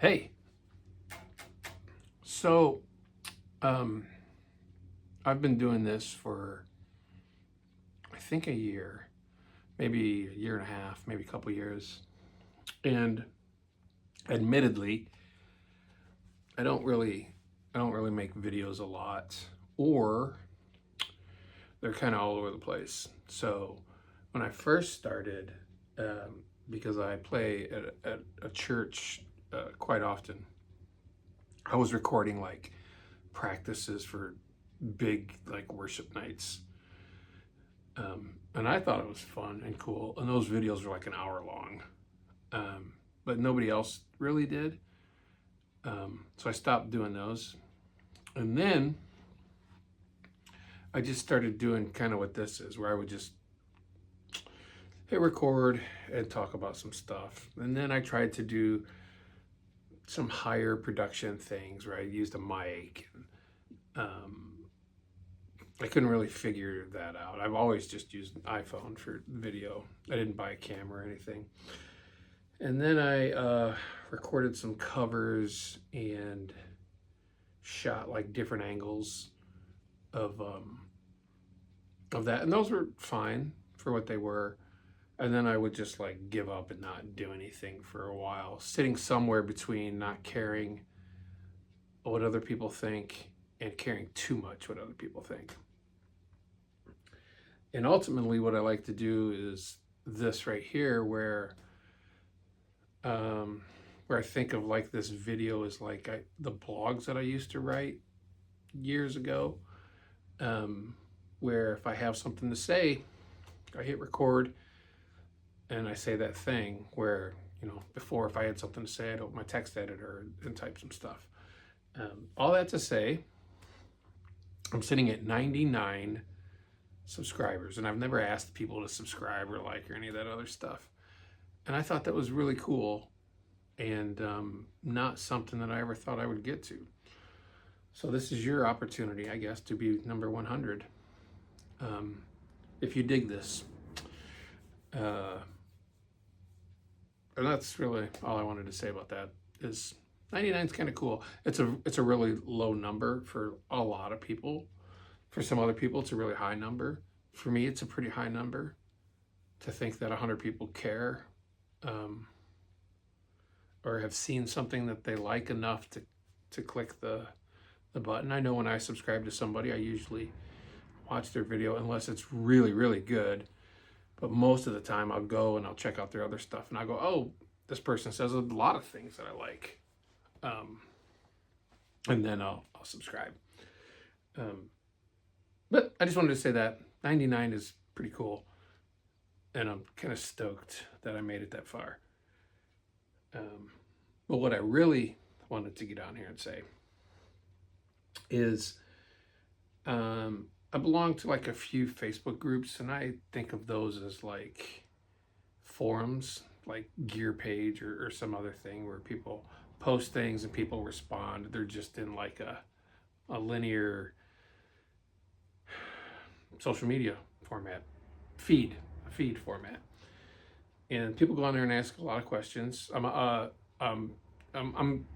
Hey, so um, I've been doing this for I think a year, maybe a year and a half, maybe a couple years, and admittedly, I don't really, I don't really make videos a lot, or they're kind of all over the place. So when I first started, because I play at a church quite often, I was recording like practices for big like worship nights. And I thought it was fun and cool. And those videos were like an hour long, but nobody else really did. So I stopped doing those. And then I just started doing kind of what this is, where I would just hit record and talk about some stuff. And then I tried to do some higher production things where I used a mic. I couldn't really figure that out. I've always just used an iPhone for video. I didn't buy a camera or anything. And then I recorded some covers and shot like different angles of that, and those were fine for what they were. And then I would just like give up and not do anything for a while, sitting somewhere between not caring what other people think and caring too much what other people think. And ultimately, what I like to do is this right here, where I think of like this video is like the blogs that I used to write years ago, where if I have something to say, I hit record and I say that thing where, before if I had something to say, I'd open my text editor and type some stuff. All that to say, I'm sitting at 99 subscribers, and I've never asked people to subscribe or like or any of that other stuff. And I thought that was really cool and not something that I ever thought I would get to. So this is your opportunity, I guess, to be number 100. If you dig this. And that's really all I wanted to say about that. Is 99 is kind of cool. It's a really low number for a lot of people. For some other people, it's a really high number. For me, it's a pretty high number to think that 100 people care or have seen something that they like enough to click the button. I know when I subscribe to somebody, I usually watch their video unless it's really, really good. But most of the time, I'll go and I'll check out their other stuff, and I'll go, oh, this person says a lot of things that I like. And then I'll subscribe. But I just wanted to say that 99 is pretty cool. And I'm kind of stoked that I made it that far. But what I really wanted to get on here and say is I belong to like a few Facebook groups, and I think of those as like forums, like Gear Page or some other thing where people post things and people respond. They're just in like a linear social media format, a feed format. And people go on there and ask a lot of questions. I'm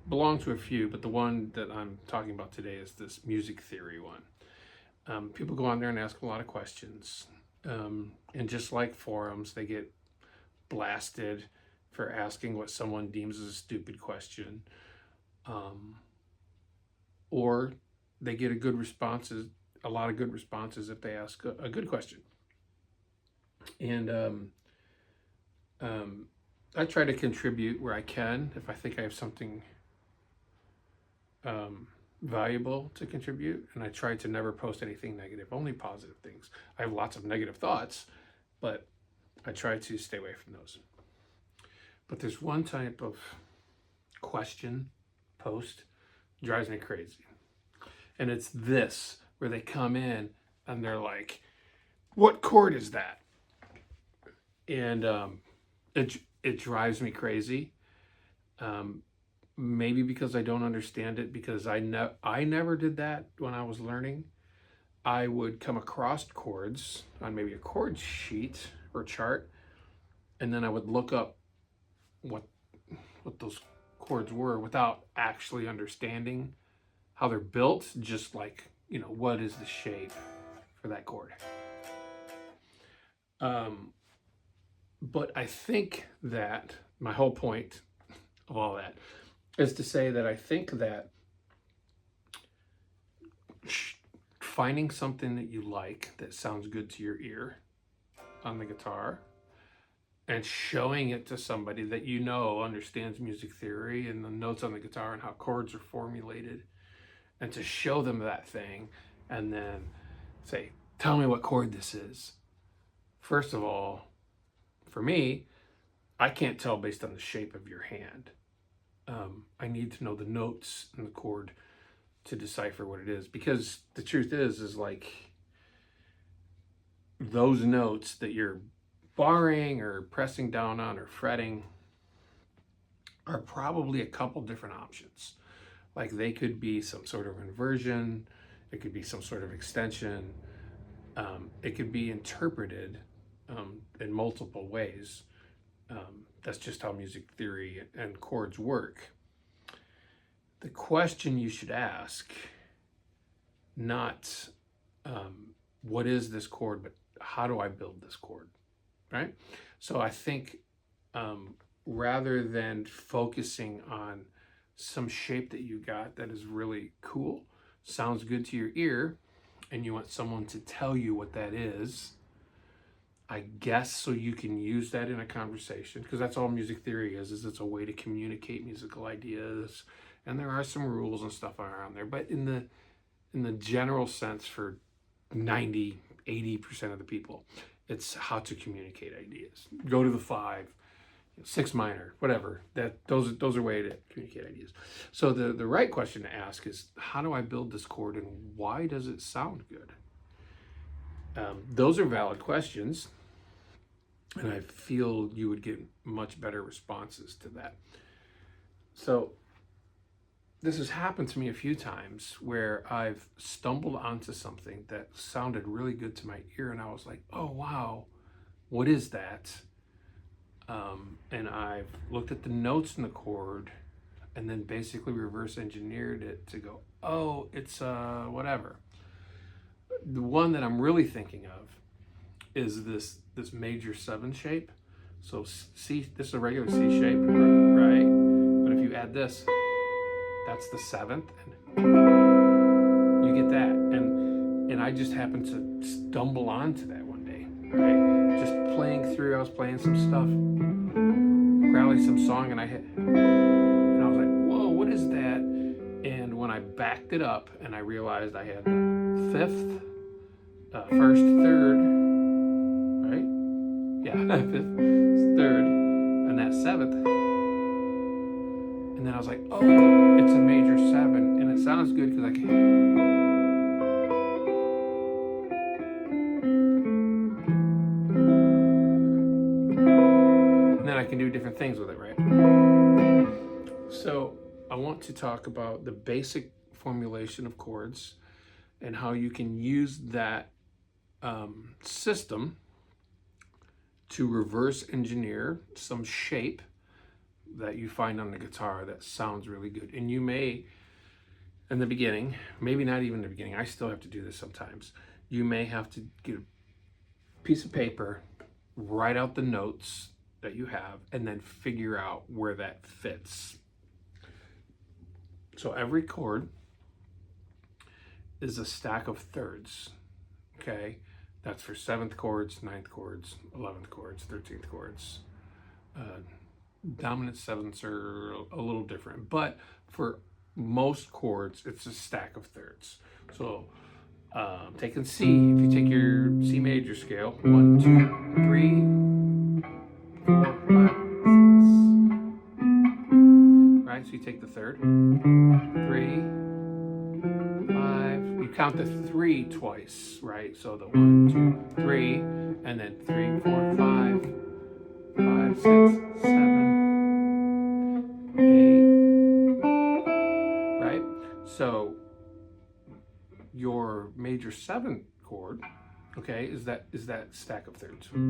belong to a few, but the one that I'm talking about today is this music theory one. People go on there and ask a lot of questions. And just like forums, they get blasted for asking what someone deems as a stupid question. Or they get a lot of good responses if they ask a good question. And I try to contribute where I can if I think I have something valuable to contribute, and I try to never post anything negative, only positive things. I have lots of negative thoughts, but I try to stay away from those. But there's one type of question post drives me crazy, and it's this, where they come in and they're like, what chord is that? And it drives me crazy. Maybe because I don't understand it, because I never did that when I was learning. I would come across chords on maybe a chord sheet or chart, and then I would look up what those chords were without actually understanding how they're built, just like, what is the shape for that chord. But I think that my whole point of all that is to say that I think that finding something that you like that sounds good to your ear on the guitar and showing it to somebody that understands music theory and the notes on the guitar and how chords are formulated, and to show them that thing and then say, tell me what chord this is. First of all, for me, I can't tell based on the shape of your hand. I need to know the notes in the chord to decipher what it is, because the truth is like those notes that you're barring or pressing down on or fretting are probably a couple different options. Like they could be some sort of inversion, it could be some sort of extension, it could be interpreted in multiple ways. That's just how music theory and chords work. The question you should ask, not what is this chord, but how do I build this chord, right? So I think rather than focusing on some shape that you got that is really cool, sounds good to your ear, and you want someone to tell you what that is, I guess, so you can use that in a conversation, because that's all music theory is it's a way to communicate musical ideas, and there are some rules and stuff around there, but in the general sense, for 90-80% of the people, it's how to communicate ideas. Go to the 5, 6 minor, whatever. Those are way to communicate ideas. So the right question to ask is, how do I build this chord and why does it sound good? Those are valid questions, and I feel you would get much better responses to that. So this has happened to me a few times where I've stumbled onto something that sounded really good to my ear, and I was like, oh wow, what is that? And I've looked at the notes in the chord and then basically reverse engineered it to go, oh, it's whatever. The one that I'm really thinking of is this major 7 shape. So C, this is a regular C shape, right? But if you add this, that's the 7th, and you get that. And I just happened to stumble onto that one day, right? Just playing through, I was playing some stuff, probably some song, and I was like, whoa, what is that? And when I backed it up and I realized I had the 5th, 1st, 3rd, right? Yeah, 5th, 3rd, and that 7th. And then I was like, oh, it's a major 7, and it sounds good because I can. And then I can do different things with it, right? So I want to talk about the basic formulation of chords and how you can use that system to reverse engineer some shape that you find on the guitar that sounds really good. And you may, in the beginning, maybe not even the beginning, I still have to do this sometimes, you may have to get a piece of paper, write out the notes that you have, and then figure out where that fits. So every chord is a stack of thirds, okay? That's for 7th chords, 9th chords, 11th chords, 13th chords. Dominant 7ths are a little different, but for most chords, it's a stack of thirds. So taking C, if you take your C major scale, 1, 2, 3, 4, 5, 6. Right, so you take the 3rd, 3, 5. You count the 3 twice, right? So the 1, 2, 3, and then 3, 4, 5, 5, 6, 7, 8. Right? So your major 7th chord, okay, is that stack of thirds. Okay.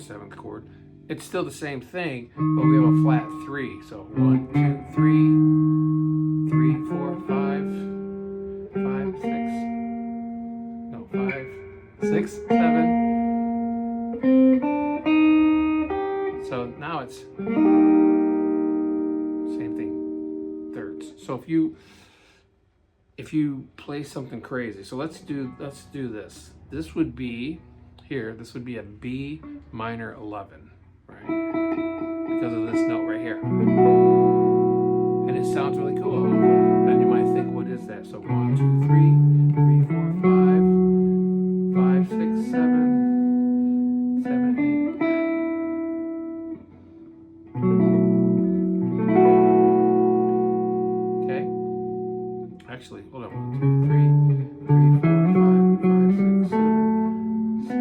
7th chord. It's still the same thing, but we have a flat 3. So 1, 2, 3, 3, 4, 5, 5, 6. No, 5, 6, 7. So now it's same thing, thirds. So if you play something crazy, so let's do this. This would be here. This would be a B minor 11, right? Because of this note right here, and it sounds really cool. And you might think, what is that? So 1, 2, 3, 3, 4, 5, 5, 6, 7, 7, 8. Okay. Actually, hold on. 1, 2, 3, 3, 4, 5, 5, 6, 7, 7.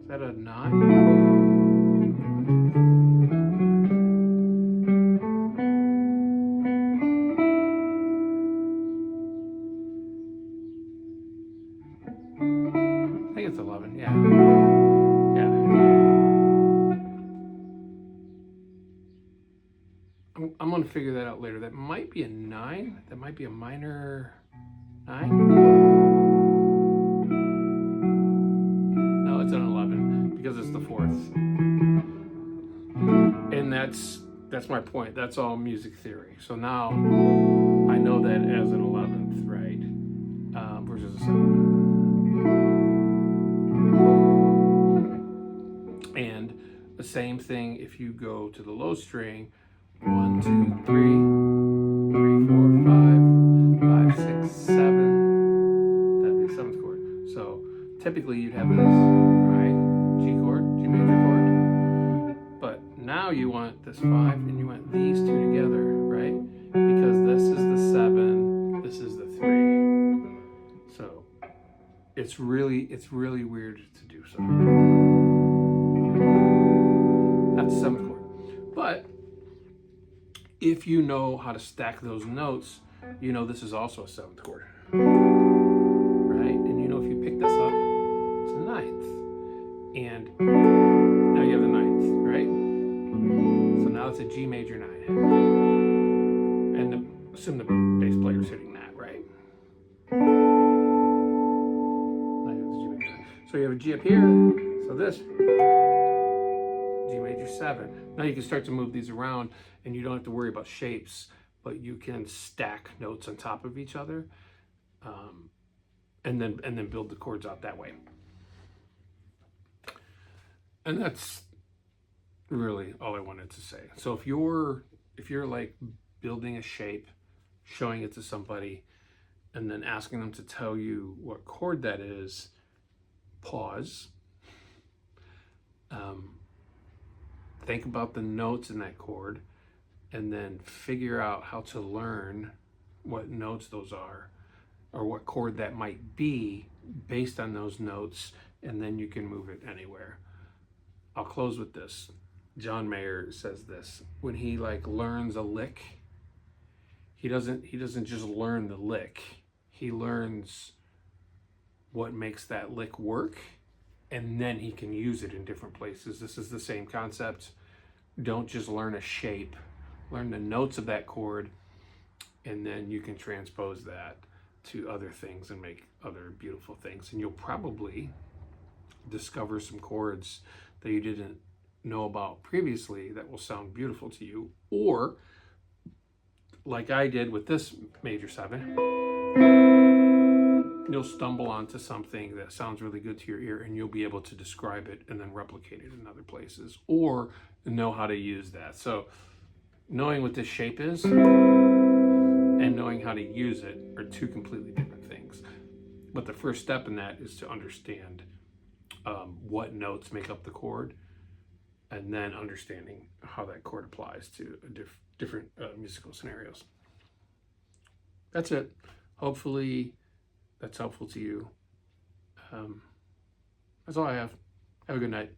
Is that a 9? I think it's 11. Yeah. Yeah. I'm going to figure that out later. That might be a 9. That might be a minor 9. No, it's an 11 because it's the 4th. And that's my point. That's all music theory. So now I know that as an 11th, right? Versus a 7. And the same thing if you go to the low string. 1, 2, 3, 3, 4, 5, 5, 6, 7. That'd be the 7th chord. So typically you'd have this, right? G chord, G major chord. But now you want this 5 and you want these two together, right? Because this is the 7, this is the 3. So it's really weird to do so. That's the 7th chord. But if you know how to stack those notes, you know this is also a 7th chord, right? And you know if you pick this up, it's a 9th. And now you have the 9th, right? So now it's a G major 9. And assume the bass player's hitting that, right? So you have a G up here, so this, G major 7. Now you can start to move these around and you don't have to worry about shapes, but you can stack notes on top of each other, and then build the chords out that way. And that's really all I wanted to say. So if you're like building a shape, showing it to somebody, and then asking them to tell you what chord that is, pause. Think about the notes in that chord, and then figure out how to learn what notes those are, or what chord that might be based on those notes, and then you can move it anywhere. I'll close with this. John Mayer says this: when he learns a lick, he doesn't just learn the lick. He learns what makes that lick work, and then he can use it in different places. This is the same concept. Don't just learn a shape, learn the notes of that chord, and then you can transpose that to other things and make other beautiful things. And you'll probably discover some chords that you didn't know about previously that will sound beautiful to you. Or, like I did with this major 7, you'll stumble onto something that sounds really good to your ear, and you'll be able to describe it and then replicate it in other places, or know how to use that. So knowing what this shape is and knowing how to use it are two completely different things. But the first step in that is to understand what notes make up the chord, and then understanding how that chord applies to different musical scenarios. That's it. Hopefully that's helpful to you. That's all I have. Have a good night.